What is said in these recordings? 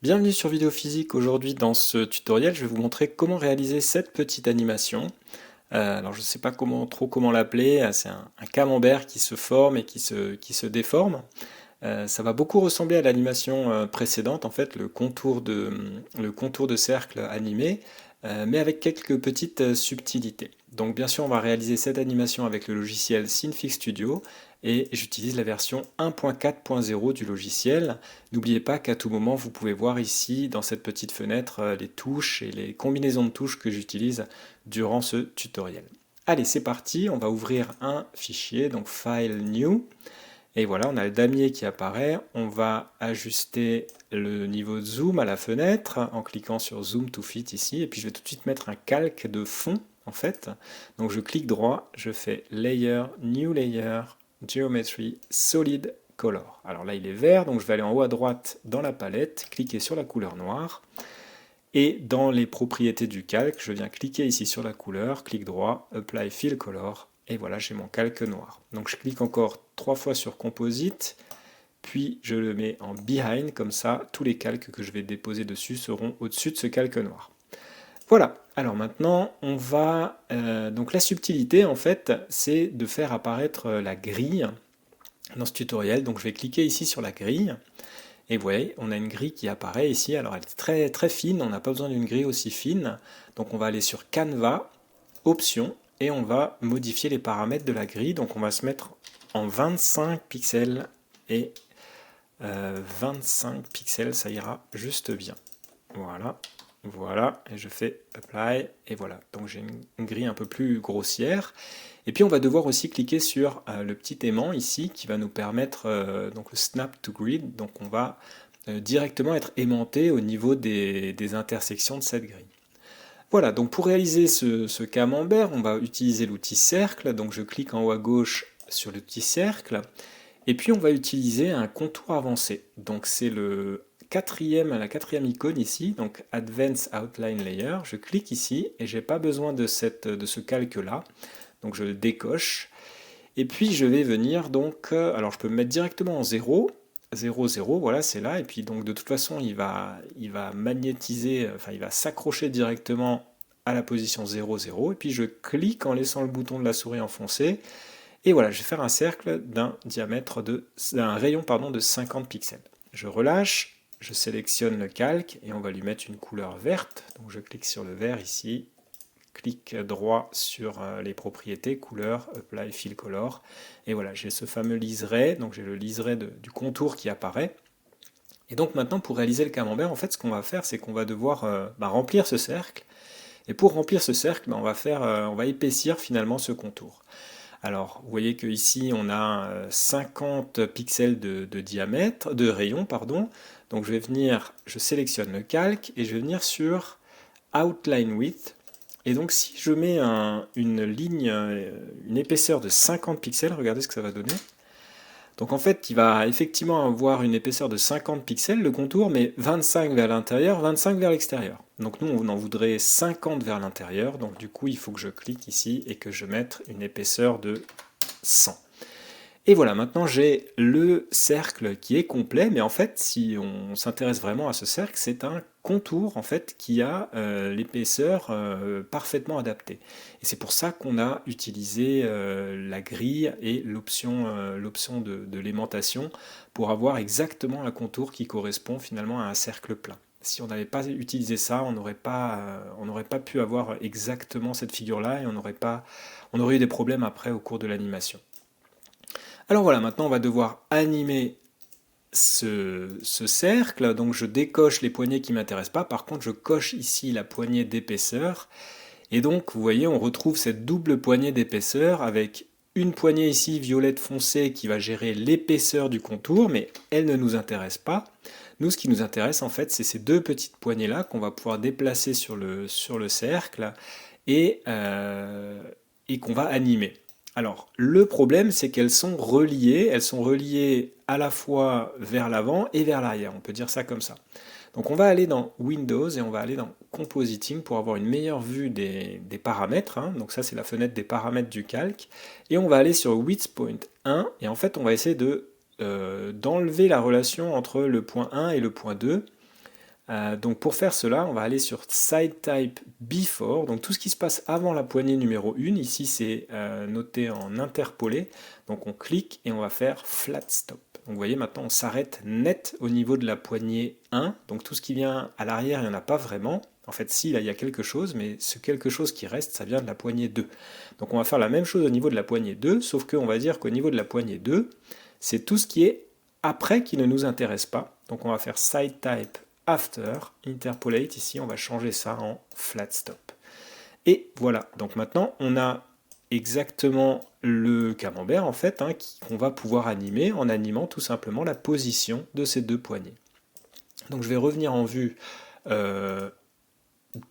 Bienvenue sur Vidéo Physique. Aujourd'hui dans ce tutoriel je vais vous montrer comment réaliser cette petite animation. Alors je ne sais pas comment l'appeler, c'est un camembert qui se forme et qui se déforme. Ça va beaucoup ressembler à l'animation précédente, en fait le contour de cercle animé, mais avec quelques petites subtilités. Donc bien sûr on va réaliser cette animation avec le logiciel Synfig Studio et j'utilise la version 1.4.0 du logiciel. N'oubliez pas qu'à tout moment vous pouvez voir ici dans cette petite fenêtre les touches et les combinaisons de touches que j'utilise durant ce tutoriel. Allez, c'est parti, on va ouvrir un fichier, donc File New. Et voilà, on a le damier qui apparaît. On va ajuster le niveau de zoom à la fenêtre en cliquant sur Zoom to Fit ici. Et puis je vais tout de suite mettre un calque de fond en fait. Donc je clique droit, je fais Layer, New Layer, Geometry, Solid Color. Alors là il est vert, donc je vais aller en haut à droite dans la palette, cliquer sur la couleur noire. Et dans les propriétés du calque, je viens cliquer ici sur la couleur, clic droit, Apply Fill Color, et voilà, j'ai mon calque noir. Donc je clique encore 3 fois sur Composite, puis je le mets en Behind, comme ça, tous les calques que je vais déposer dessus seront au-dessus de ce calque noir. Voilà, alors maintenant, on va... donc la subtilité, en fait, c'est de faire apparaître la grille dans ce tutoriel. Donc je vais cliquer ici sur la grille, et vous voyez, on a une grille qui apparaît ici. Alors elle est très, très fine, on n'a pas besoin d'une grille aussi fine. Donc on va aller sur Canva, Options, et on va modifier les paramètres de la grille. Donc on va se mettre en 25 pixels, et 25 pixels, ça ira juste bien. Voilà, voilà, et je fais Apply, et voilà. Donc j'ai une grille un peu plus grossière. Et puis on va devoir aussi cliquer sur le petit aimant ici qui va nous permettre donc le Snap to Grid. Donc on va directement être aimanté au niveau des intersections de cette grille. Voilà, donc pour réaliser ce camembert, on va utiliser l'outil cercle. Donc je clique en haut à gauche sur l'outil cercle. Et puis on va utiliser un contour avancé. Donc c'est la quatrième icône ici, donc Advanced Outline Layer. Je clique ici et j'ai pas besoin de ce calque-là. Donc je le décoche. Et puis je vais venir donc, alors je peux me mettre directement en 0, 0, 0, voilà c'est là. Et puis donc de toute façon il va magnétiser, enfin il va s'accrocher directement à la position 0, 0. Et puis je clique en laissant le bouton de la souris enfoncé. Et voilà, je vais faire un cercle d'un rayon pardon, de 50 pixels. Je relâche, je sélectionne le calque et on va lui mettre une couleur verte. Donc je clique sur le vert ici, clic droit sur les propriétés, couleur, Apply Fill Color. Et voilà, j'ai ce fameux liseré, donc j'ai le liseré du contour qui apparaît. Et donc maintenant, pour réaliser le camembert, en fait, ce qu'on va faire, c'est qu'on va devoir remplir ce cercle. Et pour remplir ce cercle, on va épaissir finalement ce contour. Alors, vous voyez qu'ici, on a 50 pixels de diamètre, de rayon, pardon. Donc je sélectionne le calque et je vais venir sur Outline Width. Et donc si je mets une ligne, une épaisseur de 50 pixels, regardez ce que ça va donner. Donc en fait, il va effectivement avoir une épaisseur de 50 pixels, le contour, mais 25 vers l'intérieur, 25 vers l'extérieur. Donc nous, on en voudrait 50 vers l'intérieur, donc du coup, il faut que je clique ici et que je mette une épaisseur de 100. Et voilà, maintenant j'ai le cercle qui est complet, mais en fait, si on s'intéresse vraiment à ce cercle, c'est un contour en fait qui a l'épaisseur parfaitement adaptée. Et c'est pour ça qu'on a utilisé la grille et l'option de l'aimantation pour avoir exactement un contour qui correspond finalement à un cercle plein. Si on n'avait pas utilisé ça, on n'aurait pas pu avoir exactement cette figure-là et on aurait eu des problèmes après au cours de l'animation. Alors voilà, maintenant on va devoir animer ce cercle. Donc je décoche les poignées qui ne m'intéressent pas. Par contre, je coche ici la poignée d'épaisseur. Et donc, vous voyez, on retrouve cette double poignée d'épaisseur avec une poignée ici violette foncé qui va gérer l'épaisseur du contour, mais elle ne nous intéresse pas. Nous, ce qui nous intéresse en fait, c'est ces deux petites poignées-là qu'on va pouvoir déplacer sur le cercle et, et qu'on va animer. Alors, le problème, c'est qu'elles sont reliées à la fois vers l'avant et vers l'arrière, on peut dire ça comme ça. Donc on va aller dans Windows et on va aller dans Compositing pour avoir une meilleure vue des paramètres, hein. Donc ça c'est la fenêtre des paramètres du calque. Et on va aller sur Width Point 1 et en fait on va essayer d'enlever la relation entre le point 1 et le point 2 Donc pour faire cela, on va aller sur Side Type Before, donc tout ce qui se passe avant la poignée numéro 1, ici c'est noté en interpolé, donc on clique et on va faire Flat Stop. Donc vous voyez maintenant on s'arrête net au niveau de la poignée 1, donc tout ce qui vient à l'arrière il n'y en a pas vraiment, en fait si là il y a quelque chose, mais ce quelque chose qui reste ça vient de la poignée 2. Donc on va faire la même chose au niveau de la poignée 2, sauf qu'on va dire qu'au niveau de la poignée 2, c'est tout ce qui est après qui ne nous intéresse pas, donc on va faire Side Type After, Interpolate, ici on va changer ça en Flat Stop. Et voilà, donc maintenant on a exactement le camembert en fait, qu'on va pouvoir animer en animant tout simplement la position de ces deux poignées. Donc je vais revenir en vue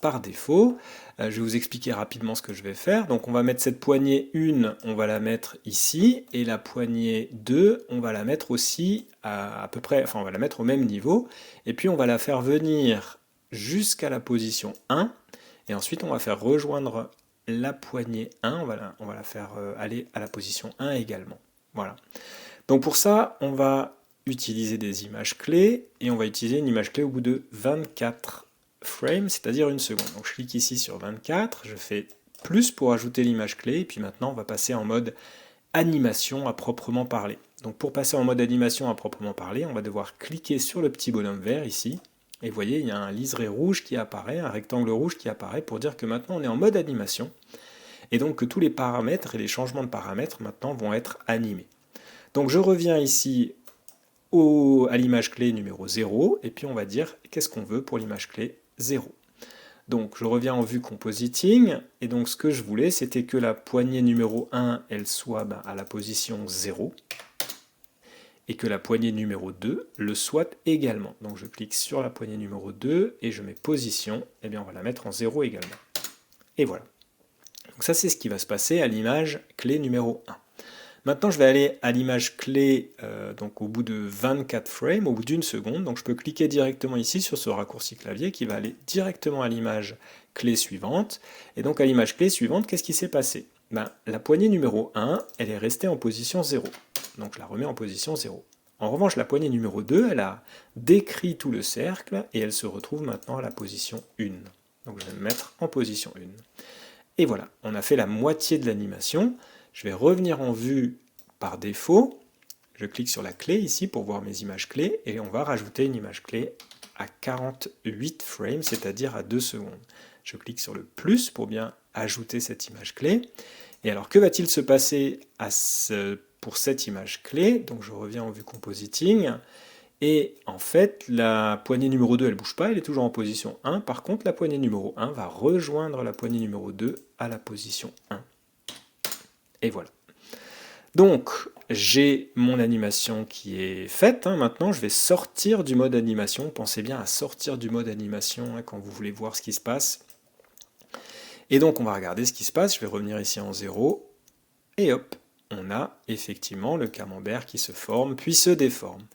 par défaut. Je vais vous expliquer rapidement ce que je vais faire. Donc on va mettre cette poignée 1, on va la mettre ici, et la poignée 2, on va la mettre aussi à peu près, enfin on va la mettre au même niveau, et puis on va la faire venir jusqu'à la position 1, et ensuite on va faire rejoindre la poignée 1, on va la faire aller à la position 1 également. Voilà. Donc pour ça, on va utiliser des images clés, et on va utiliser une image clé au bout de 24 frames, c'est-à-dire une seconde. Donc je clique ici sur 24, je fais plus pour ajouter l'image clé, et puis maintenant on va passer en mode animation à proprement parler. Donc pour passer en mode animation à proprement parler, on va devoir cliquer sur le petit bonhomme vert ici, et vous voyez, il y a un liseré rouge qui apparaît, un rectangle rouge qui apparaît pour dire que maintenant on est en mode animation, et donc que tous les paramètres et les changements de paramètres maintenant vont être animés. Donc je reviens ici à l'image clé numéro 0, et puis on va dire qu'est-ce qu'on veut pour l'image clé 0. Donc je reviens en vue compositing, et donc ce que je voulais c'était que la poignée numéro 1 elle soit à la position 0, et que la poignée numéro 2 le soit également. Donc je clique sur la poignée numéro 2, et je mets position, et bien on va la mettre en 0 également. Et voilà. Donc ça c'est ce qui va se passer à l'image clé numéro 1. Maintenant, je vais aller à l'image clé donc au bout de 24 frames, au bout d'une seconde. Donc je peux cliquer directement ici sur ce raccourci clavier qui va aller directement à l'image clé suivante. Et donc à l'image clé suivante, qu'est-ce qui s'est passé? La poignée numéro 1, elle est restée en position 0. Donc je la remets en position 0. En revanche, la poignée numéro 2, elle a décrit tout le cercle et elle se retrouve maintenant à la position 1. Donc je vais me mettre en position 1. Et voilà, on a fait la moitié de l'animation. Je vais revenir en vue par défaut, je clique sur la clé ici pour voir mes images clés, et on va rajouter une image clé à 48 frames, c'est-à-dire à 2 secondes. Je clique sur le plus pour bien ajouter cette image clé, et alors que va-t-il se passer pour cette image clé? Donc je reviens en vue compositing, et en fait la poignée numéro 2 elle ne bouge pas, elle est toujours en position 1, par contre la poignée numéro 1 va rejoindre la poignée numéro 2 à la position 1. Et voilà. Donc, j'ai mon animation qui est faite. Maintenant, je vais sortir du mode animation. Pensez bien à sortir du mode animation quand vous voulez voir ce qui se passe. Et donc, on va regarder ce qui se passe. Je vais revenir ici en 0. Et hop, on a effectivement le camembert qui se forme, puis se déforme.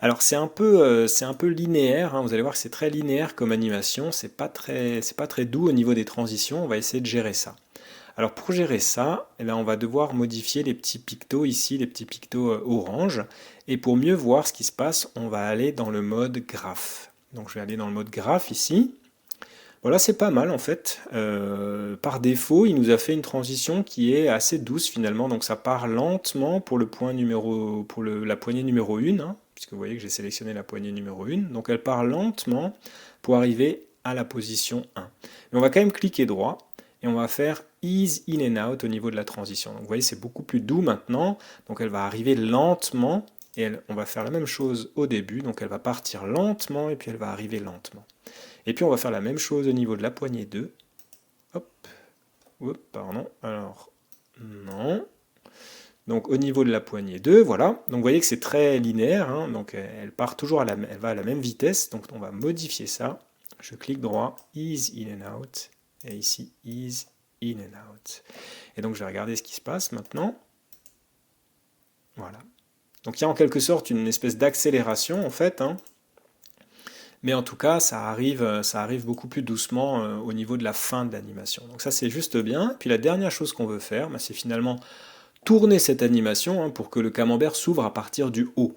Alors, c'est un peu linéaire. Vous allez voir que c'est très linéaire comme animation. C'est pas très doux au niveau des transitions. On va essayer de gérer ça. Alors pour gérer ça, on va devoir modifier les petits pictos ici, les petits pictos orange. Et pour mieux voir ce qui se passe, on va aller dans le mode graphe. Donc je vais aller dans le mode graphe ici. Voilà, c'est pas mal en fait. Par défaut, il nous a fait une transition qui est assez douce finalement. Donc ça part lentement pour la poignée numéro 1, puisque vous voyez que j'ai sélectionné la poignée numéro 1. Donc elle part lentement pour arriver à la position 1. Mais on va quand même cliquer droit. Et on va faire ease in and out au niveau de la transition. Donc vous voyez, c'est beaucoup plus doux maintenant. Donc elle va arriver lentement. Et on va faire la même chose au début. Donc elle va partir lentement et puis elle va arriver lentement. Et puis on va faire la même chose au niveau de la poignée 2. Hop. Oups, pardon. Alors, non. Donc au niveau de la poignée 2, voilà. Donc vous voyez que c'est très linéaire. Donc elle part toujours elle va à la même vitesse. Donc on va modifier ça. Je clique droit, ease in and out. Et ici, ease in and out. Et donc je vais regarder ce qui se passe maintenant. Voilà. Donc il y a en quelque sorte une espèce d'accélération en fait. Mais en tout cas, ça arrive beaucoup plus doucement au niveau de la fin de l'animation. Donc ça c'est juste bien. Puis la dernière chose qu'on veut faire, c'est finalement tourner cette animation pour que le camembert s'ouvre à partir du haut.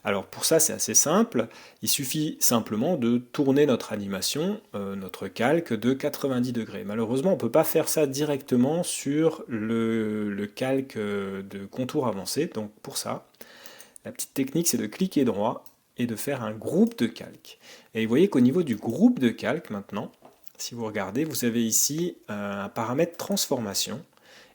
Alors pour ça, c'est assez simple. Il suffit simplement de tourner notre animation, notre calque de 90 degrés. Malheureusement, on ne peut pas faire ça directement sur le calque de contour avancé. Donc pour ça, la petite technique, c'est de cliquer droit et de faire un groupe de calque. Et vous voyez qu'au niveau du groupe de calque maintenant, si vous regardez, vous avez ici un paramètre transformation.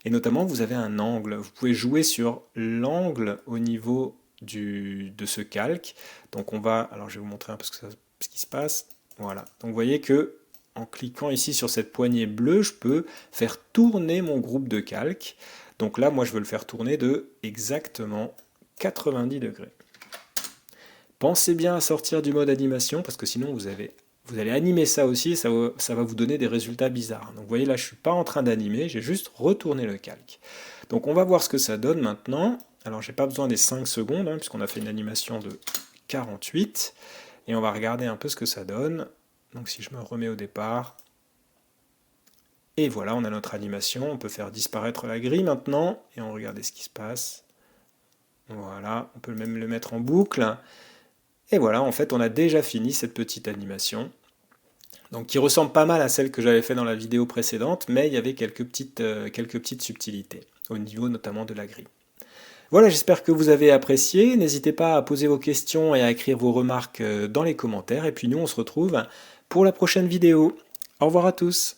Et notamment, vous avez un angle. Vous pouvez jouer sur l'angle au niveau de ce calque. Donc on va, alors je vais vous montrer un peu ce qui se passe. Voilà. Donc vous voyez que en cliquant ici sur cette poignée bleue, je peux faire tourner mon groupe de calque. Donc là, moi, je veux le faire tourner de exactement 90 degrés. Pensez bien à sortir du mode animation parce que sinon vous allez animer ça aussi et ça va vous donner des résultats bizarres. Donc vous voyez là, je ne suis pas en train d'animer, j'ai juste retourné le calque. Donc on va voir ce que ça donne maintenant. Alors j'ai pas besoin des 5 secondes, puisqu'on a fait une animation de 48. Et on va regarder un peu ce que ça donne. Donc si je me remets au départ. Et voilà, on a notre animation. On peut faire disparaître la grille maintenant. Et on regarde ce qui se passe. Voilà, on peut même le mettre en boucle. Et voilà, en fait, on a déjà fini cette petite animation. Donc qui ressemble pas mal à celle que j'avais fait dans la vidéo précédente, mais il y avait quelques petites subtilités, au niveau notamment de la grille. Voilà, j'espère que vous avez apprécié. N'hésitez pas à poser vos questions et à écrire vos remarques dans les commentaires. Et puis nous, on se retrouve pour la prochaine vidéo. Au revoir à tous.